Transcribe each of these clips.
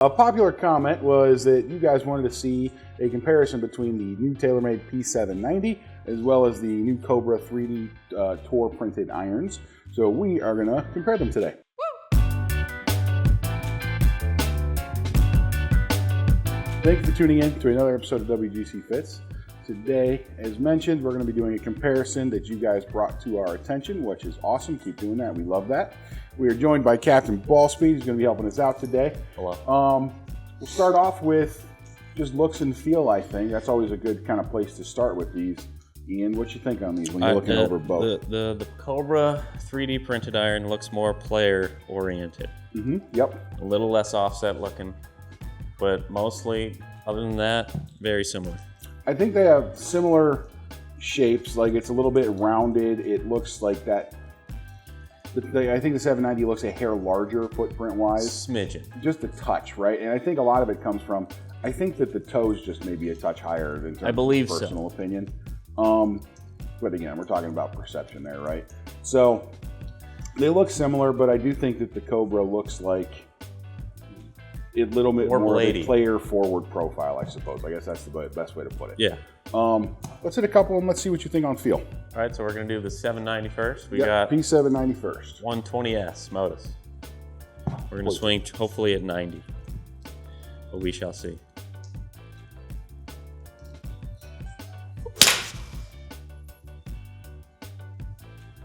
A popular comment was that you guys wanted to see a comparison between the new Taylormade P790 as well as the new Cobra 3D Tour printed irons. So we are going to compare them today. Thank you for tuning in to another episode of WGC Fits. Today, as mentioned, we're going to be doing a comparison that you guys brought to our attention, which is awesome. Keep doing that. We love that. We are joined by Captain Ballspeed, who's going to be helping us out today. Hello. We'll start off with just looks and feel, I think. That's always a good kind of place to start with these. Ian, what you think on these when you're looking over both? The Cobra 3D printed iron looks more player oriented. Yep. A little less offset looking, but mostly, other than that, very similar. I think they have similar shapes. Like it's a little bit rounded. It looks like that. I think the 790 looks a hair larger footprint wise. Smidgen. Just a touch, right? And I think a lot of it comes from, I think that the toes just may be a touch higher in terms of personal opinion. But again, we're talking about perception there, right? So they look similar, but I do think that the Cobra looks like a little bit more of a player forward profile, I suppose. I guess that's the best way to put it. Yeah. Let's hit a couple and let's see what you think on feel. All right, so we're going to do the 790 first. We got P790 first. 120S Modus. We're going to swing hopefully at 90, but we shall see.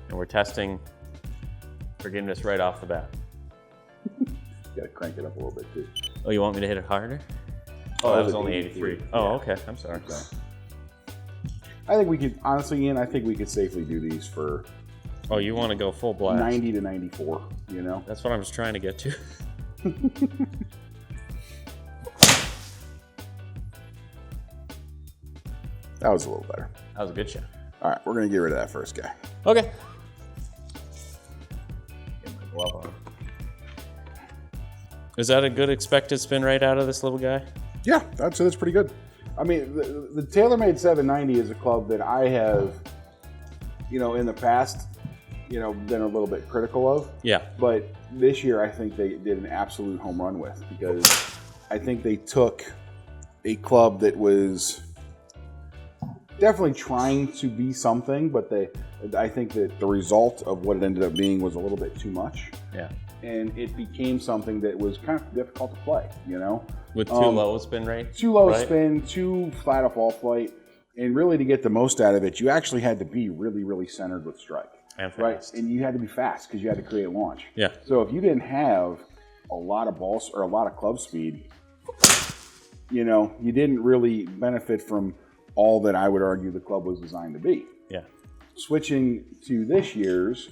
And we're testing forgiveness right off the bat. You got to crank it up a little bit too. Oh, you want me to hit it harder? Oh, that was only 83. Oh, okay. I'm sorry. Okay. I think we could, honestly, Ian, I think we could safely do these for... Oh, you want to go full blast? 90 to 94, you know? That's what I was trying to get to. That was a little better. That was a good shot. All right, we're going to get rid of that first guy. Okay. Get my glove on. Is that a good expected spin rate out of this little guy? Yeah, I'd say that's pretty good. I mean, the Taylormade 790 is a club that I have, in the past, been a little bit critical of. Yeah. But this year, I think they did an absolute home run with, because I think they took a club that was definitely trying to be something, but I think that the result of what it ended up being was a little bit too much. Yeah. And it became something that was kind of difficult to play, With too low spin rate? Too low spin, too flat a fall flight. And really to get the most out of it, you actually had to be really, really centered with strike. And fast. Right? And you had to be fast because you had to create launch. Yeah. So if you didn't have a lot of balls or a lot of club speed, you didn't really benefit from all that I would argue the club was designed to be. Yeah. Switching to this year's,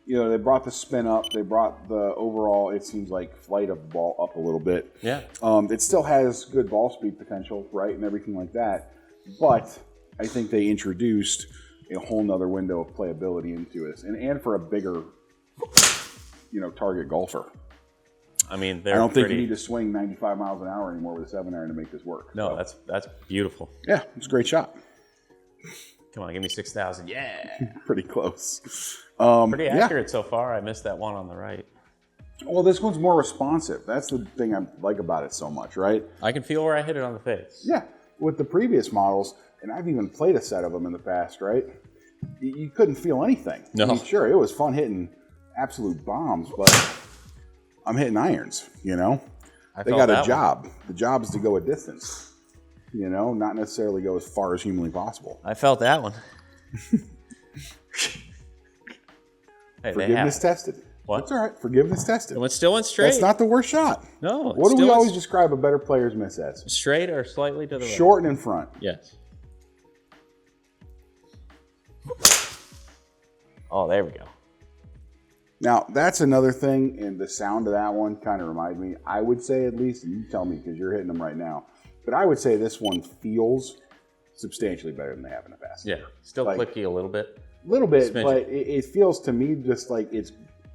they brought the spin up. They brought the overall, it seems like, flight of the ball up a little bit. Yeah. It still has good ball speed potential, right, and everything like that. But I think they introduced a whole nother window of playability into it, and for a bigger, target golfer. I mean, I don't think you need to swing 95 miles an hour anymore with a 7-iron to make this work. No, so. That's beautiful. Yeah, it's a great shot. Come on, give me 6,000. Yeah. Pretty close. Pretty accurate so far. I missed that one on the right. Well, this one's more responsive. That's the thing I like about it so much, right? I can feel where I hit it on the face. Yeah. With the previous models, and I've even played a set of them in the past, right? You couldn't feel anything. No. I mean, sure, it was fun hitting absolute bombs, but I'm hitting irons, They got a job. The job is to go a distance. Not necessarily go as far as humanly possible. I felt that one. Hey, forgiveness tested. What? That's all right. Forgiveness tested. It still went straight. That's not the worst shot. No. What do we always describe a better player's miss as? Straight or slightly to the right? Short and in front. Yes. Oh, there we go. Now, that's another thing, and the sound of that one kind of reminds me, I would say at least, and you tell me because you're hitting them right now, but I would say this one feels substantially better than they have in the past. Yeah, still clicky a little bit. A little bit, but it feels to me just like it's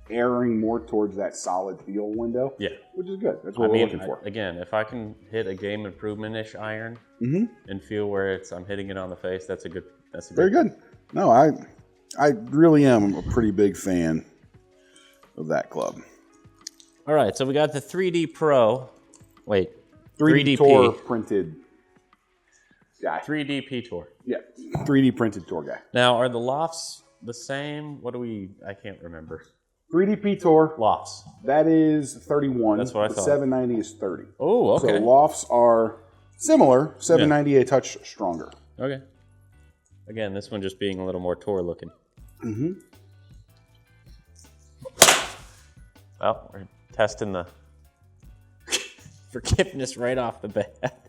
erring more towards that solid feel window. Yeah. Which is good. That's what we're looking for. Again, if I can hit a game improvement-ish iron and feel where I'm hitting it on the face, that's a good. Very good. No, I really am a pretty big fan of that club. All right, so we got the 3D Pro Wait. 3D Tour printed guy. 3D P Tour. Yeah, 3D printed tour guy. Now, are the lofts the same? I can't remember. 3D P Tour. Lofts. That is 31. That's what I thought. The 790 is 30. Oh, okay. So lofts are similar. 790 a touch stronger. Okay. Again, this one just being a little more tour looking. Mm-hmm. Well, we're testing the forgiveness right off the bat.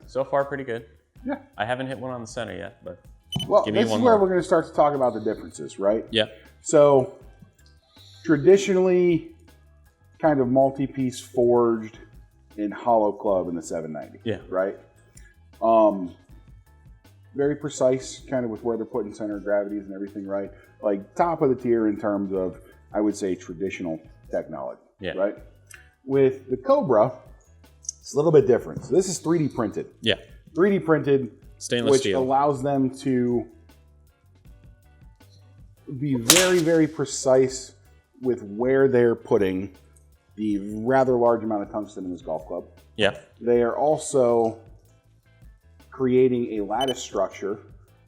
So far, pretty good. Yeah. I haven't hit one on the center yet, but give me one more. This is where we're going to start to talk about the differences, right? Yeah. So, traditionally, kind of multi-piece forged in hollow club in the 790. Yeah. Right? Very precise, kind of with where they're putting center of gravities and everything, right? Like top of the tier in terms of, I would say, traditional technology. Yeah. Right? With the Cobra, it's a little bit different. So this is 3D printed. Yeah. 3D printed, stainless steel, which allows them to be very, very precise with where they're putting the rather large amount of tungsten in this golf club. Yeah. They are also creating a lattice structure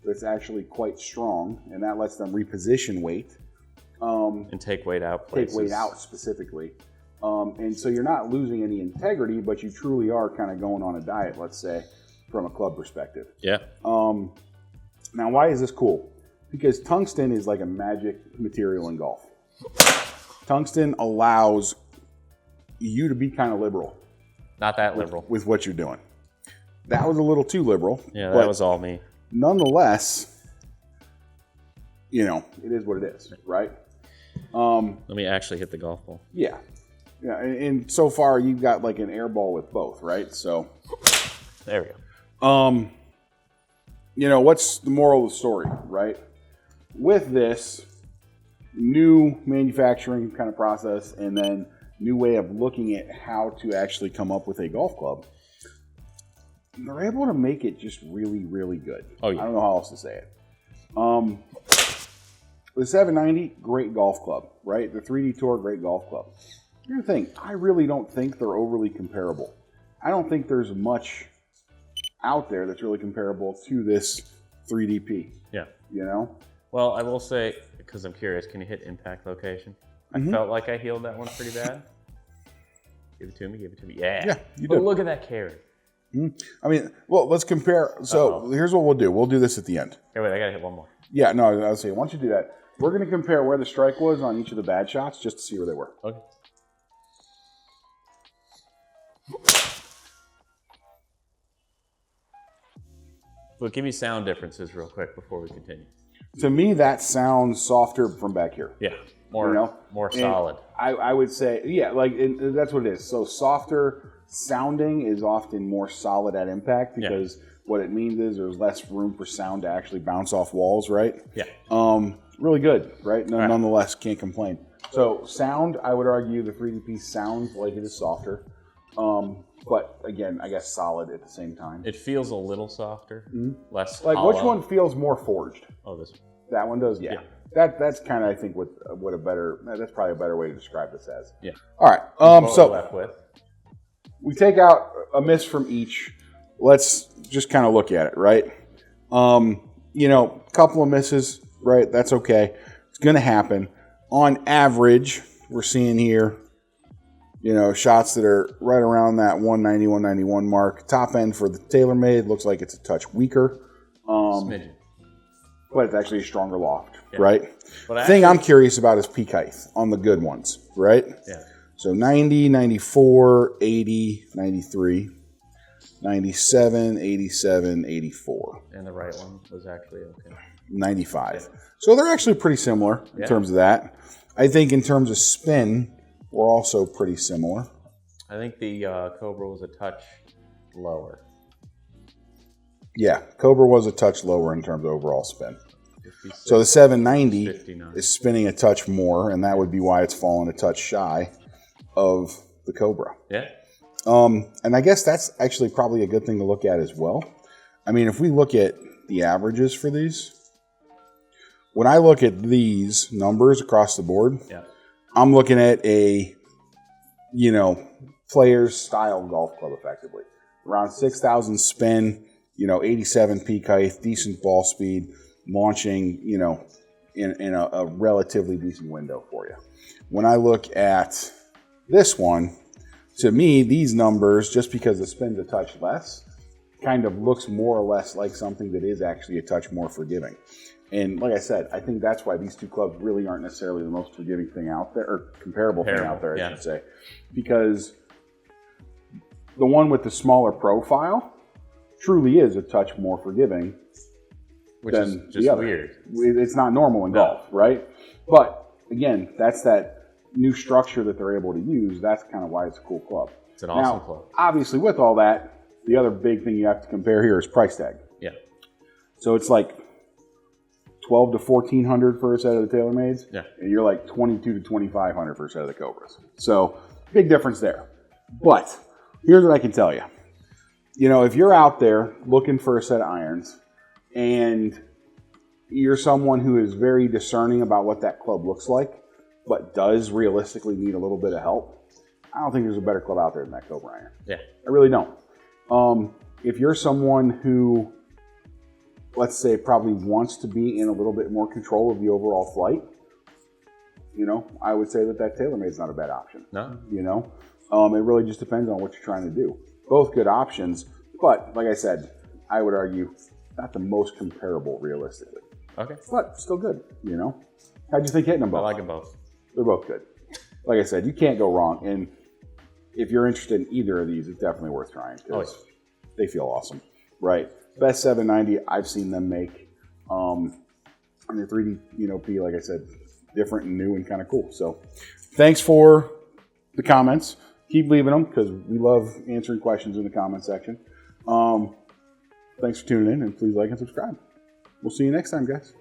that's actually quite strong, and that lets them reposition weight. And take weight out places. Take weight out specifically. And so you're not losing any integrity, but you truly are kind of going on a diet, let's say, from a club perspective. Yeah. Now, why is this cool? Because tungsten is like a magic material in golf. Tungsten allows you to be kind of liberal. Not that liberal. With what you're doing. That was a little too liberal. Yeah, that was all me. Nonetheless, it is what it is, right? Let me actually hit the golf ball. Yeah. Yeah, and so far you've got like an air ball with both, right? So there we go. What's the moral of the story, right? With this new manufacturing kind of process and then new way of looking at how to actually come up with a golf club, they're able to make it just really, really good. Oh, yeah. I don't know how else to say it. The 790, great golf club, right? The 3D Tour, great golf club. Here's the thing, I really don't think they're overly comparable. I don't think there's much out there that's really comparable to this 3DP. Yeah. Well, I will say, because I'm curious, can you hit impact location? I felt like I healed that one pretty bad. Give it to me. Yeah. Yeah, you but did. Look at that carry. I mean, well, let's compare. So here's what we'll do. We'll do this at the end. Okay, wait, I got to hit one more. Yeah, no, I was saying, once you do that, we're going to compare where the strike was on each of the bad shots just to see where they were. Okay. Well, give me sound differences real quick before we continue. To me, that sounds softer from back here. Yeah, more solid. I would say, yeah, that's what it is. So softer sounding is often more solid at impact because what it means is there's less room for sound to actually bounce off walls, right? Yeah. Really good, right? Nonetheless, can't complain. So sound, I would argue the 3DP sounds like it is softer. But again, I guess solid at the same time. It feels a little softer, less like hollow. Which one feels more forged? Oh, this one. That one does, yeah. That's kind of, I think, that's probably a better way to describe this as. Yeah. All right. So left with. We take out a miss from each. Let's just kind of look at it, right? Couple of misses, right? That's okay. It's going to happen. On average, we're seeing here, shots that are right around that 190, 191 mark. Top end for the Taylormade looks like it's a touch weaker. Smidgen. But it's actually a stronger loft, right? But thing I'm curious about is peak height on the good ones, right? Yeah. So 90, 94, 80, 93, 97, 87, 84. And the right one was actually okay. 95. Yeah. So they're actually pretty similar in terms of that. I think in terms of spin, we're also pretty similar. I think the Cobra was a touch lower. Yeah, Cobra was a touch lower in terms of overall spin. 56, so the 790 59. is spinning a touch more, and that would be why it's fallen a touch shy of the Cobra. Yeah. And I guess that's actually probably a good thing to look at as well. I mean, if we look at the averages for these, when I look at these numbers across the board, I'm looking at a, player's style golf club effectively. Around 6,000 spin, 87 peak height, decent ball speed, launching, in a relatively decent window for you. When I look at this one, to me, these numbers, just because the spin's a touch less, kind of looks more or less like something that is actually a touch more forgiving. And like I said, I think that's why these two clubs really aren't necessarily the most forgiving thing out there, or comparable thing out there, I should say. Because the one with the smaller profile truly is a touch more forgiving Which than is just the other. weird. It's not normal in golf, right? But again, that's that new structure that they're able to use. That's kind of why it's a cool club. It's an awesome club. Obviously, with all that, the other big thing you have to compare here is price tag. Yeah. So it's like $1,200 to $1,400 for a set of the Taylormades. Yeah. And you're like $2,200 to $2,500 for a set of the Cobras. So big difference there. But here's what I can tell you. If you're out there looking for a set of irons and you're someone who is very discerning about what that club looks like, but does realistically need a little bit of help, I don't think there's a better club out there than that Cobra iron. Yeah. I really don't. If you're someone who, let's say, probably wants to be in a little bit more control of the overall flight, I would say that Taylormade's not a bad option. No. It really just depends on what you're trying to do. Both good options, but like I said, I would argue not the most comparable realistically. Okay. But still good, How'd you think hitting them both? I like them both. They're both good. Like I said, you can't go wrong. And if you're interested in either of these, it's definitely worth trying because they feel awesome, right? Best 790 I've seen them make. And the 3D, P, like I said, different and new and kind of cool. So thanks for the comments. Keep leaving them because we love answering questions in the comment section. Thanks for tuning in, and please like and subscribe. We'll see you next time, guys.